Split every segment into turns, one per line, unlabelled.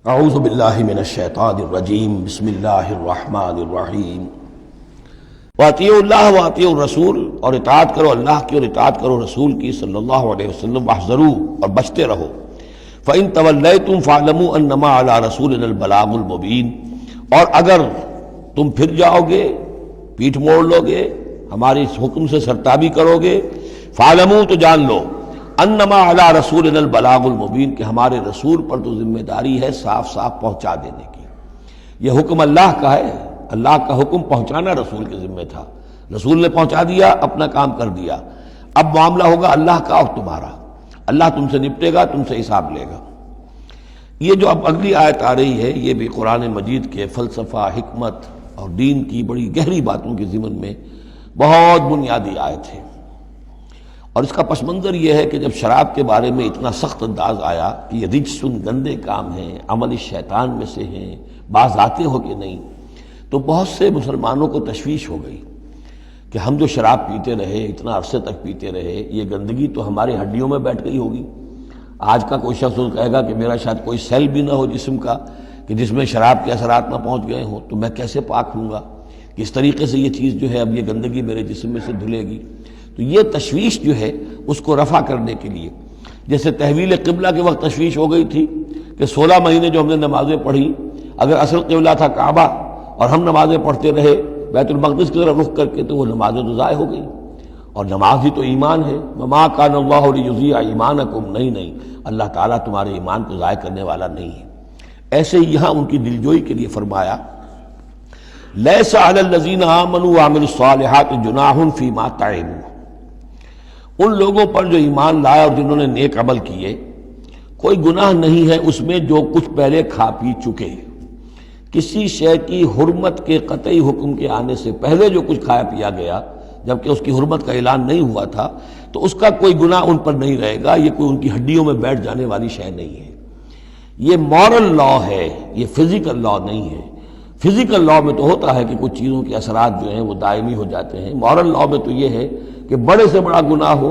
اعوذ باللہ من الشیطان الرجیم بسم اللہ الرحمن الرحیم واطیعوا اللہ واطیعوا الرسول، اور اطاعت کرو اللہ کی اور اطاعت کرو رسول کی صلی اللہ علیہ وسلم، واحذروا اور بچتے رہو، فإن تولیتم فاعلموا انما علی رسولنا البلاغ المبین، اور اگر تم پھر جاؤ گے، پیٹھ موڑ لو گے، ہمارے اس حکم سے سرتابی کرو گے، فاعلموا تو جان لو، انما علی رسولنا البلاغ المبین، کہ ہمارے رسول پر تو ذمہ داری ہے صاف صاف پہنچا دینے کی۔ یہ حکم اللہ کا ہے، اللہ کا حکم پہنچانا رسول کے ذمہ تھا، رسول نے پہنچا دیا، اپنا کام کر دیا۔ اب معاملہ ہوگا اللہ کا اور تمہارا، اللہ تم سے نپٹے گا، تم سے حساب لے گا۔ یہ جو اب اگلی آیت آ رہی ہے، یہ بھی قرآن مجید کے فلسفہ، حکمت اور دین کی بڑی گہری باتوں کے ضمن میں بہت بنیادی آیت ہے۔ اور اس کا پس منظر یہ ہے کہ جب شراب کے بارے میں اتنا سخت انداز آیا کہ یہ رجسن، گندے کام ہیں، عمل شیطان میں سے ہیں، باز آتے ہو کہ نہیں، تو بہت سے مسلمانوں کو تشویش ہو گئی کہ ہم جو شراب پیتے رہے، اتنا عرصے تک پیتے رہے، یہ گندگی تو ہماری ہڈیوں میں بیٹھ گئی ہوگی۔ آج کا کوئی شخص کہے گا کہ میرا شاید کوئی سیل بھی نہ ہو جسم کا کہ جس میں شراب کے اثرات نہ پہنچ گئے ہوں، تو میں کیسے پاک ہوں گا؟ کس طریقے سے یہ چیز جو ہے، اب یہ گندگی میرے جسم میں سے دھلے گی؟ تو یہ تشویش جو ہے اس کو رفع کرنے کے لیے، جیسے تحویل قبلہ کے وقت تشویش ہو گئی تھی کہ 16 مہینے جو ہم نے نمازیں پڑھی، اگر اصل قبلہ تھا کعبہ اور ہم نمازیں پڑھتے رہے بیت المقدس کی طرف رخ کر کے، تو وہ نمازیں تو ضائع ہو گئی۔ اور نماز ہی تو ایمان ہے، وما کان اللہ لیضیع ایمانکم، نہیں اللہ تعالیٰ تمہارے ایمان کو ضائع کرنے والا نہیں ہے۔ ایسے ہی یہاں ان کی دلجوئی کے لیے فرمایا، لیس علی الذین آمنوا وعملوا الصالحات جناح فیما طعموا، ان لوگوں پر جو ایمان لائے اور جنہوں نے نیک عمل کیے، کوئی گناہ نہیں ہے اس میں جو کچھ پہلے کھا پی چکے۔ کسی شے کی حرمت کے قطعی حکم کے آنے سے پہلے جو کچھ کھایا پیا گیا، جبکہ اس کی حرمت کا اعلان نہیں ہوا تھا، تو اس کا کوئی گناہ ان پر نہیں رہے گا، یہ کوئی ان کی ہڈیوں میں بیٹھ جانے والی شے نہیں ہے۔ یہ مورل لا ہے، یہ فزیکل لا نہیں ہے۔ فزیکل لا میں تو ہوتا ہے کہ کچھ چیزوں کے اثرات جو ہیں وہ دائمی ہو جاتے ہیں، مورل لا میں تو یہ ہے کہ بڑے سے بڑا گناہ ہو،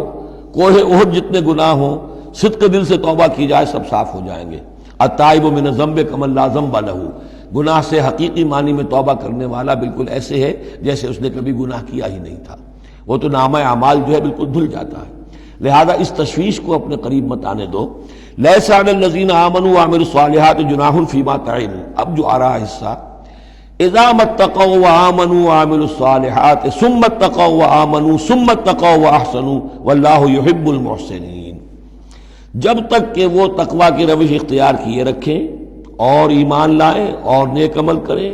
کوہ احد جتنے گناہ ہوں، صدق دل سے توبہ کی جائے، سب صاف ہو جائیں گے۔ التائب من الذنب کمن لا ذنب لہ، گناہ سے حقیقی معنی میں توبہ کرنے والا بالکل ایسے ہے جیسے اس نے کبھی گناہ کیا ہی نہیں تھا، وہ تو نامہ اعمال جو ہے بالکل دھل جاتا ہے۔ لہذا اس تشویش کو اپنے قریب مت آنے دو۔ لیس علی الذین آمنوا وعملوا الصالحات جناح فیما طعموا، اب جو آ رہا حصہ، اذا اتقوا وآمنوا وعملوا الصالحات ثم اتقوا وآمنوا ثم اتقوا واحسنوا واللہ یحب المحسنین، جب تک کہ وہ تقوی کی روش اختیار کیے رکھیں اور ایمان لائیں اور نیک عمل کریں،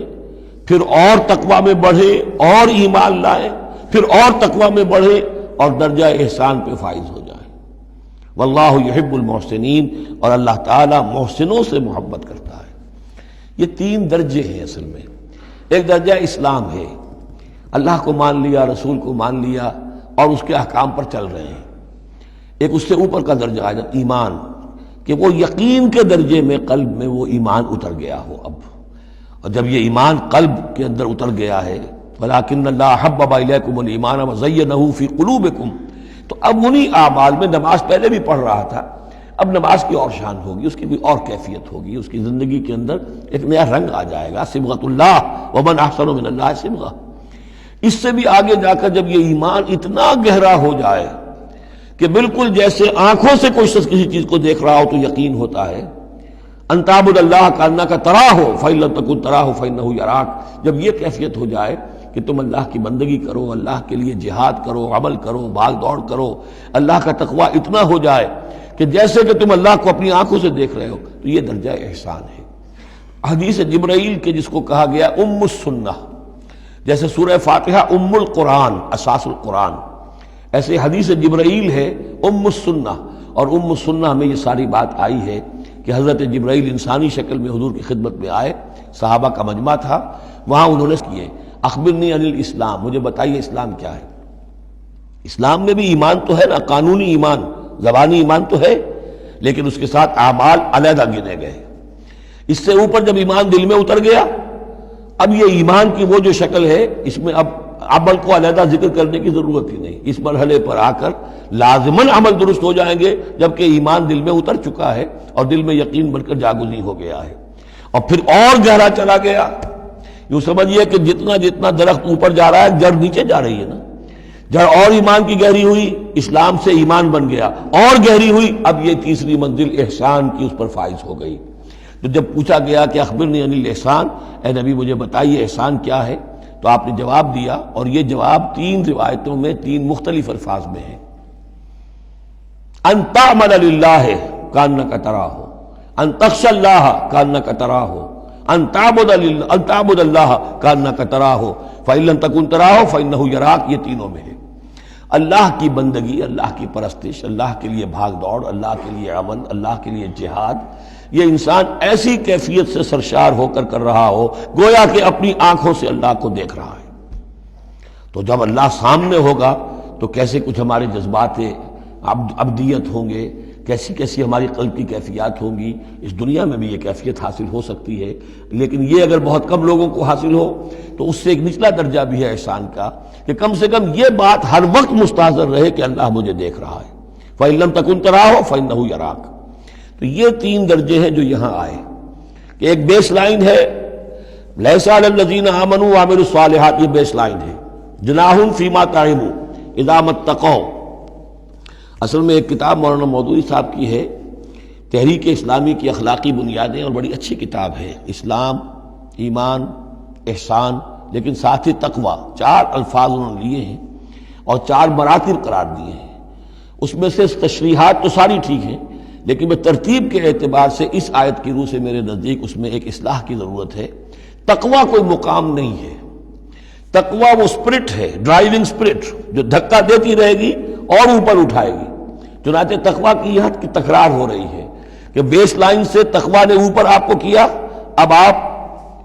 پھر اور تقوی میں بڑھیں اور ایمان لائیں، پھر اور تقوی میں بڑھیں اور درجہ احسان پہ فائز ہو جائیں۔ واللہ یحب المحسنین، اور اللہ تعالیٰ محسنوں سے محبت کرتا ہے۔ یہ 3 درجے ہیں اصل میں۔ ایک درجہ اسلام ہے، اللہ کو مان لیا، رسول کو مان لیا اور اس کے احکام پر چل رہے ہیں۔ ایک اس سے اوپر کا درجہ ہے ایمان، کہ وہ یقین کے درجے میں قلب میں وہ ایمان اتر گیا ہو اب، اور جب یہ ایمان قلب کے اندر اتر گیا ہے، وَلَٰكِنَّ اللَّهَ حَبَّبَ إِلَيْكُمُ الْإِيمَانَ وَزَيَّنَهُ فِي قُلُوبِكُمْ، تو اب انہی اعمال میں، نماز پہلے بھی پڑھ رہا تھا، اب نماز کی اور شان ہوگی، اس کی بھی اور کیفیت ہوگی، اس کی زندگی کے اندر ایک نیا رنگ آ جائے گا۔ صبغۃ اللہ ومن احسن من اللہ صبغہ۔ اس سے بھی آگے جا کر جب یہ ایمان اتنا گہرا ہو جائے کہ بالکل جیسے آنکھوں سے کوئی شخص کسی چیز کو دیکھ رہا ہو تو یقین ہوتا ہے، ان تعبد اللہ کانک تراہ فإن لم تکن تراہ فإنہ یراک، جب یہ کیفیت ہو جائے کہ تم اللہ کی بندگی کرو، اللہ کے لیے جہاد کرو، عمل کرو، بھاگ دوڑ کرو، اللہ کا تقویٰ اتنا ہو جائے کہ جیسے کہ تم اللہ کو اپنی آنکھوں سے دیکھ رہے ہو، تو یہ درجہ احسان ہے۔ حدیث جبرائیل کے جس کو کہا گیا ام السنہ، جیسے سورہ فاتحہ ام القرآن، اساس القرآن، ایسے حدیث جبرائیل ہے ام السنہ، اور ام السنہ میں یہ ساری بات آئی ہے کہ حضرت جبرائیل انسانی شکل میں حضور کی خدمت میں آئے، صحابہ کا مجمع تھا، وہاں انہوں نے کیے اخبرنی عن الاسلام، مجھے بتائیے اسلام کیا ہے۔ اسلام میں بھی ایمان تو ہے نا، قانونی ایمان، زبانی ایمان تو ہے، لیکن اس کے ساتھ اعمال علیحدہ گنے گئے۔ اس سے اوپر جب ایمان دل میں اتر گیا، اب یہ ایمان کی وہ جو شکل ہے، اس میں اب عمل کو علیحدہ ذکر کرنے کی ضرورت ہی نہیں۔ اس مرحلے پر آ کر لازماً عمل درست ہو جائیں گے، جبکہ ایمان دل میں اتر چکا ہے اور دل میں یقین بن کر جاگزی ہو گیا ہے۔ اور پھر اور گہرا چلا گیا. یوں سمجھیے کہ جتنا جتنا درخت اوپر جا رہا ہے جڑ نیچے جا رہی ہے نا. جڑ اور ایمان کی گہری ہوئی، اسلام سے ایمان بن گیا، اور گہری ہوئی، اب یہ تیسری منزل احسان کی اس پر فائز ہو گئی. تو جب پوچھا گیا کہ اخبرنی عن الاحسان، اے نبی مجھے بتائیے احسان کیا ہے، تو آپ نے جواب دیا، اور یہ جواب 3 روایتوں میں 3 مختلف الفاظ میں ہے. ان تعمل للہ کانک تراہ، ان تخشى اللہ کانک تراہ، ان تعبد اللہ کانک تراہ فإن لم تکن تراہ فإنہ یراک. یہ تینوں میں ہے. اللہ کی بندگی، اللہ کی پرستش، اللہ کے لیے بھاگ دوڑ، اللہ کے لیے عمل، اللہ کے لیے جہاد، یہ انسان ایسی کیفیت سے سرشار ہو کر رہا ہو گویا کہ اپنی آنکھوں سے اللہ کو دیکھ رہا ہے. تو جب اللہ سامنے ہوگا تو کیسے کچھ ہمارے جذبات عبدیت ہوں گے، کیسی کیسی ہماری قلب کی کیفیات ہوں گی. اس دنیا میں بھی یہ کیفیت حاصل ہو سکتی ہے، لیکن یہ اگر بہت کم لوگوں کو حاصل ہو تو اس سے ایک نچلا درجہ بھی ہے احسان کا، کہ کم سے کم یہ بات ہر وقت مستحضر رہے کہ اللہ مجھے دیکھ رہا ہے. فَإِن لَمْ تَكُنْ تَرَاهُ فَإِنَّهُ يَرَاكَ. تو یہ 3 درجے ہیں جو یہاں آئے، کہ ایک بیس لائن ہے لَيْسَ عَلَى الَّذِينَ آمَنُوا وَعَمِلُوا الصَّالِحَاتِ، یہ بیس لائن ہے. جُنَاحٌ فِيمَا طَعِمُوا إِذَا مَا اتَّقَوْا. اصل میں ایک کتاب مولانا مودودی صاحب کی ہے، تحریک اسلامی کی اخلاقی بنیادیں، اور بڑی اچھی کتاب ہے. اسلام، ایمان، احسان، لیکن ساتھ ہی تقوی، 4 الفاظ انہوں نے لیے ہیں اور 4 مراتب قرار دیے ہیں. اس میں سے تشریحات تو ساری ٹھیک ہیں، لیکن میں ترتیب کے اعتبار سے اس آیت کی روح سے میرے نزدیک اس میں ایک اصلاح کی ضرورت ہے. تقوی کوئی مقام نہیں ہے. تقوی وہ اسپرٹ ہے، ڈرائیونگ اسپرٹ، جو دھکا دیتی رہے گی اور اوپر اٹھائے گی. چنانچہ تقوی کی یہاں کی تکرار ہو رہی ہے کہ بیس لائن سے تقوی نے اوپر آپ کو کیا، اب آپ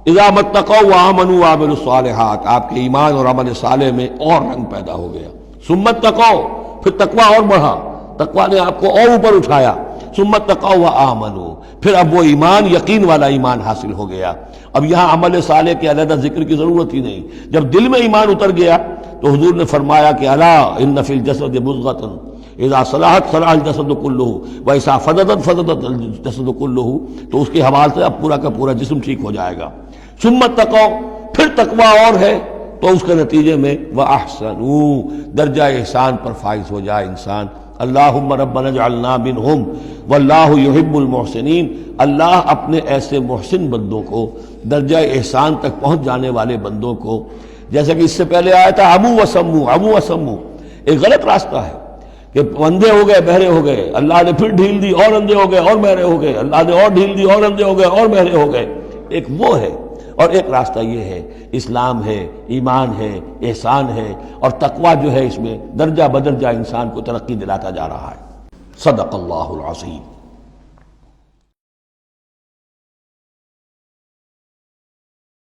اذا متقوا وآمنوا وعملوا الصالحات، آپ کے ایمان اور عمل صالح میں اور رنگ پیدا ہو گیا. ثم اتقوا، پھر تقوی اور بڑھا، تقوی نے آپ کو اور اوپر اٹھایا. ثم اتقوا وآمنوا، پھر اب وہ ایمان، یقین والا ایمان حاصل ہو گیا. اب یہاں عمل صالح کے علیحدہ ذکر کی ضرورت ہی نہیں. جب دل میں ایمان اتر گیا تو حضور نے فرمایا کہ الا ان فی الجسد مضغۃ اذا صلحت صلح الجسد کلہ واذا فسدت فسد الجسد کلہ. تو اس کے حوالے سے اب پورا کا پورا جسم ٹھیک ہو جائے گا. ثم اتقوا، پھر تقوی اور ہے تو اس کے نتیجے میں وَأَحْسَنُوا، درجہ احسان پر فائز ہو جائے انسان. اللہم ربنا اجعلنا منہم واللہ یحب المحسنین. اللہ اپنے ایسے محسن بندوں کو، درجہ احسان تک پہنچ جانے والے بندوں کو، جیسا کہ اس سے پہلے آیا تھا عمو وسمو، ایک غلط راستہ ہے کہ اندھے ہو گئے بہرے ہو گئے، اللہ نے پھر ڈھیل دی اور اندھے ہو گئے اور بہرے ہو گئے، اللہ نے اور ڈھیل دی اور اندھے ہو گئے اور بہرے ہو گئے. ایک وہ ہے، اور ایک راستہ یہ ہے اسلام ہے، ایمان ہے، احسان ہے، اور تقوی جو ہے اس میں درجہ بدرجہ انسان کو ترقی دلاتا جا رہا ہے. صدق اللہ العظیم.